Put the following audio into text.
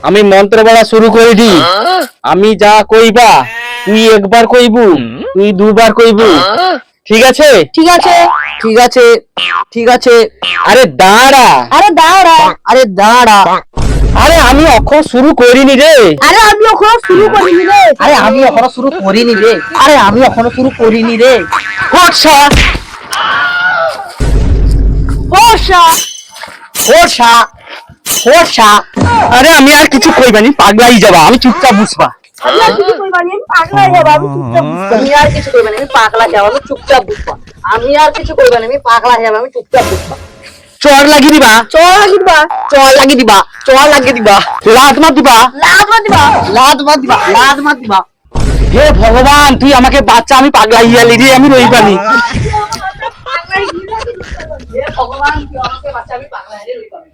আমি মন্ত্র বলা শুরু করে দি। আমি যা কইবা তুই একবার কইবু, তুই দুবার কইবু, ঠিক আছে? ঠিক আছে ঠিক আছে, ঠিক আছে। আরে দাঁড়া, আরে দাঁড়া আরে দাঁড়া। আরে আমি অক্ষর শুরু করিনি রে। আরে আমি এখনো শুরু করিনি রে আরে আমি এখনো শুরু করিনি রে। আরে আমি এখনো শুরু করিনি রে। ফর্সা ফর্সা ফর্সা ফর্সা। আরে আমি আর কিছু কইবানি, পাগলাই যাবা, আমি চুপচাপ বুঝবা। আমি আর কিছু কইবানি, আমি পাগলা হয়ে যাবো, আমি চুপচাপ বুঝবো। আমি আর কিছু কইবানি, আমি পাগলা যাবা, আমি চুপচাপ বুঝবা। আমি আর কিছু কইবানি, আমি পাগলা যাবা, আমি চুপচাপ বুঝবা। চর লাগি দিবা, চল লাগিবা চর লাগি দিবা, চর লাগি দিবা। লাত মার দিবা, লাভ দিবা লাত মার দিবা, লাত মার দিবা। হে ভগবান, তুই আমাকে বাচ্চা, আমি পাগলা ইয়ালি রে, আমি রইবানি। হে ভগবান, তুই আমাকে বাচ্চা, আমি পাগলা রে, রইবানি।